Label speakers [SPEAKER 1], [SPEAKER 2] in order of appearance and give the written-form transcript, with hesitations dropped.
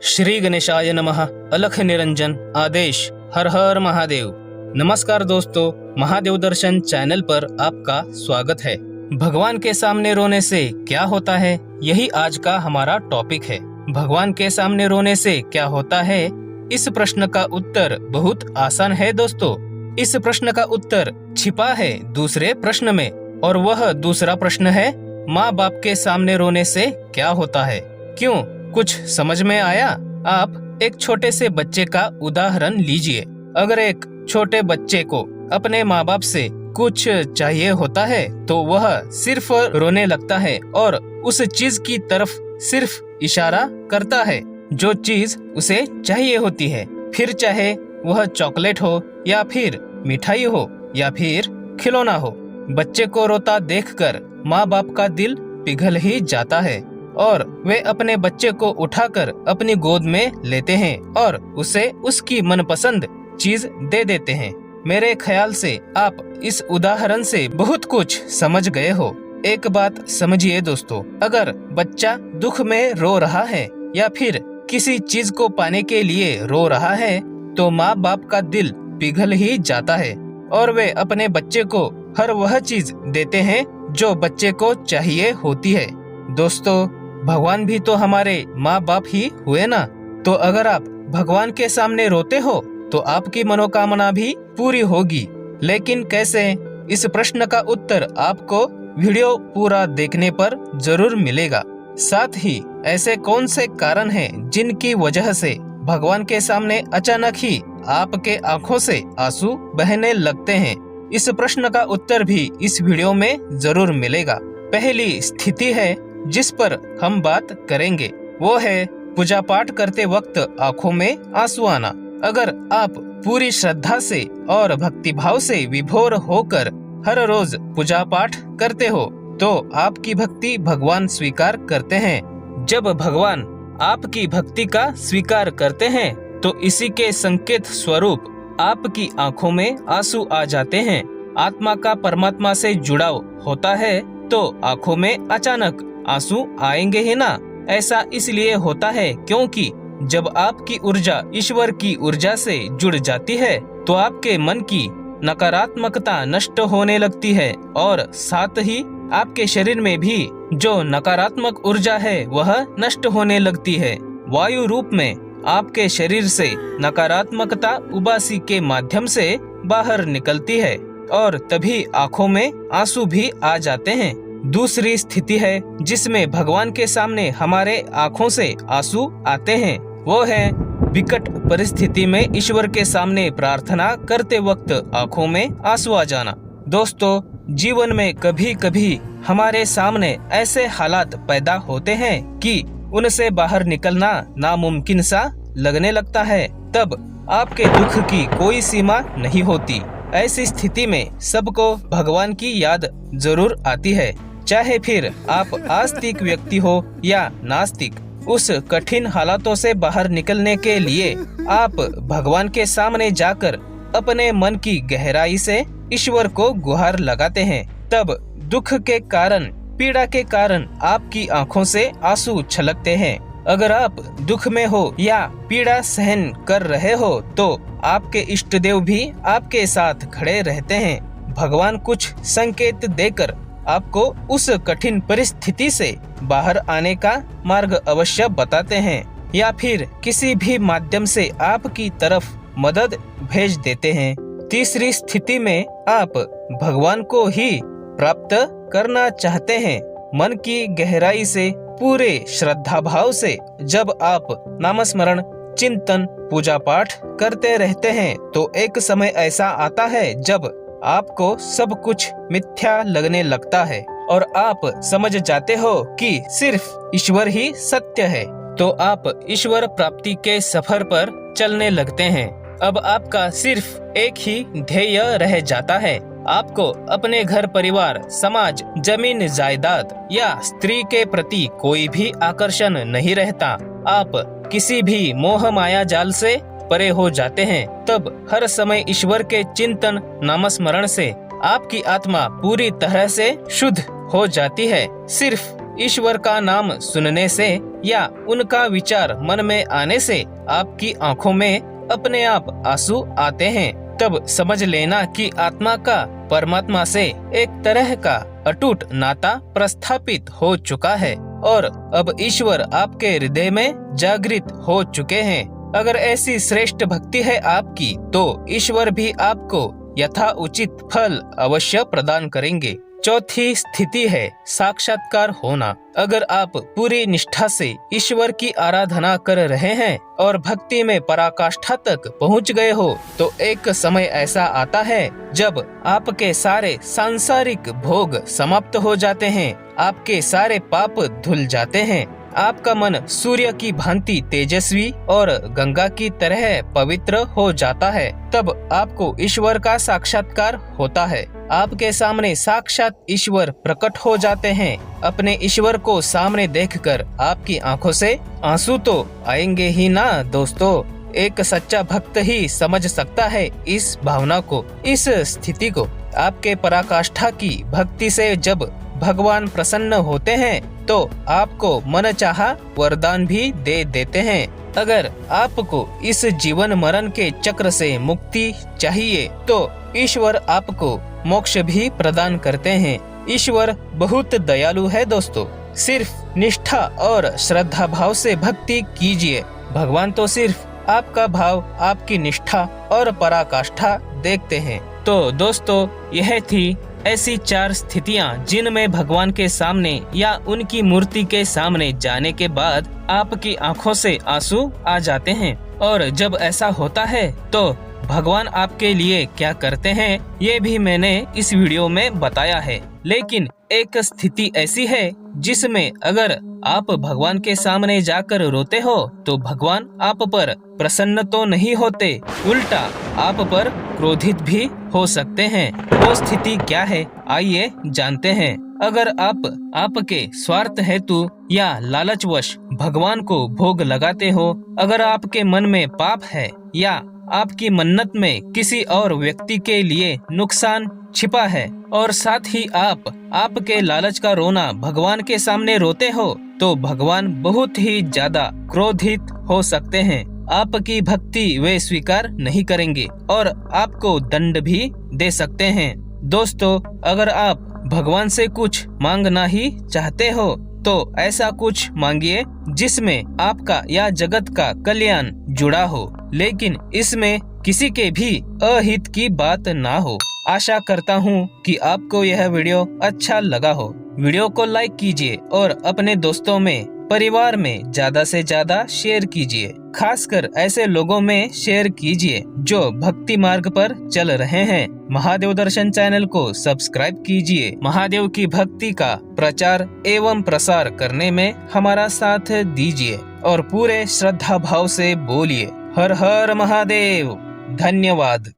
[SPEAKER 1] श्री गणेशाय नमः। अलख निरंजन आदेश। हर हर महादेव। नमस्कार दोस्तों, महादेव दर्शन चैनल पर आपका स्वागत है। भगवान के सामने रोने से क्या होता है, यही आज का हमारा टॉपिक है। भगवान के सामने रोने से क्या होता है, इस प्रश्न का उत्तर बहुत आसान है दोस्तों। इस प्रश्न का उत्तर छिपा है दूसरे प्रश्न में, और वह दूसरा प्रश्न है माँ बाप के सामने रोने से क्या होता है। क्यों, कुछ समझ में आया? आप एक छोटे से बच्चे का उदाहरण लीजिए। अगर एक छोटे बच्चे को अपने माँ बाप से कुछ चाहिए होता है तो वह सिर्फ रोने लगता है और उस चीज की तरफ सिर्फ इशारा करता है जो चीज उसे चाहिए होती है। फिर चाहे वह चॉकलेट हो या फिर मिठाई हो या फिर खिलौना हो। बच्चे को रोता देखकर माँ बाप का दिल पिघल ही जाता है और वे अपने बच्चे को उठाकर अपनी गोद में लेते हैं और उसे उसकी मनपसंद चीज दे देते हैं। मेरे ख्याल से आप इस उदाहरण से बहुत कुछ समझ गए हो। एक बात समझिए दोस्तों, अगर बच्चा दुख में रो रहा है या फिर किसी चीज को पाने के लिए रो रहा है तो माँ बाप का दिल पिघल ही जाता है और वे अपने बच्चे को हर वह चीज देते हैं जो बच्चे को चाहिए होती है। दोस्तों, भगवान भी तो हमारे माँ बाप ही हुए ना। तो अगर आप भगवान के सामने रोते हो तो आपकी मनोकामना भी पूरी होगी। लेकिन कैसे? इस प्रश्न का उत्तर आपको वीडियो पूरा देखने पर जरूर मिलेगा। साथ ही ऐसे कौन से कारण हैं जिनकी वजह से भगवान के सामने अचानक ही आपके आंखों से आंसू बहने लगते हैं, इस प्रश्न का उत्तर भी इस वीडियो में जरूर मिलेगा। पहली स्थिति है जिस पर हम बात करेंगे, वो है पूजा पाठ करते वक्त आंखों में आंसू आना। अगर आप पूरी श्रद्धा से और भक्तिभाव से विभोर होकर हर रोज पूजा पाठ करते हो तो आपकी भक्ति भगवान स्वीकार करते हैं। जब भगवान आपकी भक्ति का स्वीकार करते हैं तो इसी के संकेत स्वरूप आपकी आंखों में आंसू आ जाते हैं। आत्मा का परमात्मा से जुड़ाव होता है तो आंखों में अचानक आंसू आएंगे ही ना। ऐसा इसलिए होता है क्योंकि जब आपकी ऊर्जा ईश्वर की ऊर्जा से जुड़ जाती है तो आपके मन की नकारात्मकता नष्ट होने लगती है और साथ ही आपके शरीर में भी जो नकारात्मक ऊर्जा है वह नष्ट होने लगती है। वायु रूप में आपके शरीर से नकारात्मकता उबासी के माध्यम से बाहर निकलती है और तभी आंखों में आंसू भी आ जाते हैं। दूसरी स्थिति है जिसमें भगवान के सामने हमारे आंखों से आंसू आते हैं, वो है विकट परिस्थिति में ईश्वर के सामने प्रार्थना करते वक्त आंखों में आंसू आ जाना। दोस्तों, जीवन में कभी कभी हमारे सामने ऐसे हालात पैदा होते हैं कि उनसे बाहर निकलना नामुमकिन सा लगने लगता है। तब आपके दुख की कोई सीमा नहीं होती। ऐसी स्थिति में सबको भगवान की याद जरूर आती है, चाहे फिर आप आस्तिक व्यक्ति हो या नास्तिक। उस कठिन हालातों से बाहर निकलने के लिए आप भगवान के सामने जाकर अपने मन की गहराई से ईश्वर को गुहार लगाते हैं। तब दुख के कारण, पीड़ा के कारण आपकी आंखों से आंसू छलकते हैं। अगर आप दुख में हो या पीड़ा सहन कर रहे हो तो आपके इष्ट देव भी आपके साथ खड़े रहते हैं। भगवान कुछ संकेत देकर आपको उस कठिन परिस्थिति से बाहर आने का मार्ग अवश्य बताते हैं या फिर किसी भी माध्यम से आपकी तरफ मदद भेज देते हैं। तीसरी स्थिति में आप भगवान को ही प्राप्त करना चाहते हैं। मन की गहराई से पूरे श्रद्धा भाव से जब आप नामस्मरण, चिंतन, पूजा पाठ करते रहते हैं तो एक समय ऐसा आता है जब आपको सब कुछ मिथ्या लगने लगता है और आप समझ जाते हो कि सिर्फ ईश्वर ही सत्य है। तो आप ईश्वर प्राप्ति के सफर पर चलने लगते हैं। अब आपका सिर्फ एक ही ध्येय रह जाता है। आपको अपने घर परिवार, समाज, जमीन जायदाद या स्त्री के प्रति कोई भी आकर्षण नहीं रहता। आप किसी भी मोह माया जाल से परे हो जाते हैं। तब हर समय ईश्वर के चिंतन, नामस्मरण से आपकी आत्मा पूरी तरह से शुद्ध हो जाती है। सिर्फ ईश्वर का नाम सुनने से या उनका विचार मन में आने से आपकी आंखों में अपने आप आंसू आते हैं, तब समझ लेना कि आत्मा का परमात्मा से एक तरह का अटूट नाता प्रस्थापित हो चुका है और अब ईश्वर आपके हृदय में जागृत हो चुके हैं। अगर ऐसी श्रेष्ठ भक्ति है आपकी तो ईश्वर भी आपको यथा उचित फल अवश्य प्रदान करेंगे। चौथी स्थिति है साक्षात्कार होना। अगर आप पूरी निष्ठा से ईश्वर की आराधना कर रहे हैं और भक्ति में पराकाष्ठा तक पहुंच गए हो तो एक समय ऐसा आता है जब आपके सारे सांसारिक भोग समाप्त हो जाते हैं, आपके सारे पाप धुल जाते हैं, आपका मन सूर्य की भांति तेजस्वी और गंगा की तरह पवित्र हो जाता है। तब आपको ईश्वर का साक्षात्कार होता है। आपके सामने साक्षात ईश्वर प्रकट हो जाते हैं। अपने ईश्वर को सामने देखकर आपकी आंखों से आंसू तो आएंगे ही ना दोस्तों। एक सच्चा भक्त ही समझ सकता है इस भावना को, इस स्थिति को। आपके पराकाष्ठा की भक्ति से जब भगवान प्रसन्न होते हैं तो आपको मनचाहा वरदान भी दे देते हैं। अगर आपको इस जीवन मरण के चक्र से मुक्ति चाहिए तो ईश्वर आपको मोक्ष भी प्रदान करते हैं। ईश्वर बहुत दयालु है दोस्तों। सिर्फ निष्ठा और श्रद्धा भाव से भक्ति कीजिए। भगवान तो सिर्फ आपका भाव, आपकी निष्ठा और पराकाष्ठा देखते हैं। तो दोस्तों, यह थी ऐसी 4 स्थितियां जिनमें भगवान के सामने या उनकी मूर्ति के सामने जाने के बाद आपकी आंखों से आंसू आ जाते हैं। और जब ऐसा होता है तो भगवान आपके लिए क्या करते हैं ये भी मैंने इस वीडियो में बताया है। लेकिन एक स्थिति ऐसी है जिसमें अगर आप भगवान के सामने जाकर रोते हो तो भगवान आप पर प्रसन्न तो नहीं होते, उल्टा आप पर क्रोधित भी हो सकते हैं। वो स्थिति क्या है आइए जानते हैं। अगर आप आपके स्वार्थ हेतु या लालचवश भगवान को भोग लगाते हो, अगर आपके मन में पाप है या आपकी मन्नत में किसी और व्यक्ति के लिए नुकसान छिपा है और साथ ही आप आपके लालच का रोना भगवान के सामने रोते हो तो भगवान बहुत ही ज्यादा क्रोधित हो सकते हैं। आपकी भक्ति वे स्वीकार नहीं करेंगे और आपको दंड भी दे सकते हैं। दोस्तों, अगर आप भगवान से कुछ मांगना ही चाहते हो तो ऐसा कुछ मांगिए जिसमें आपका या जगत का कल्याण जुड़ा हो, लेकिन इसमें किसी के भी अहित की बात ना हो। आशा करता हूँ कि आपको यह वीडियो अच्छा लगा हो। वीडियो को लाइक कीजिए और अपने दोस्तों में, परिवार में ज्यादा से ज्यादा शेयर कीजिए। खासकर ऐसे लोगों में शेयर कीजिए जो भक्ति मार्ग पर चल रहे हैं। महादेव दर्शन चैनल को सब्सक्राइब कीजिए। महादेव की भक्ति का प्रचार एवं प्रसार करने में हमारा साथ दीजिए और पूरे श्रद्धा भाव से बोलिए हर हर महादेव। धन्यवाद।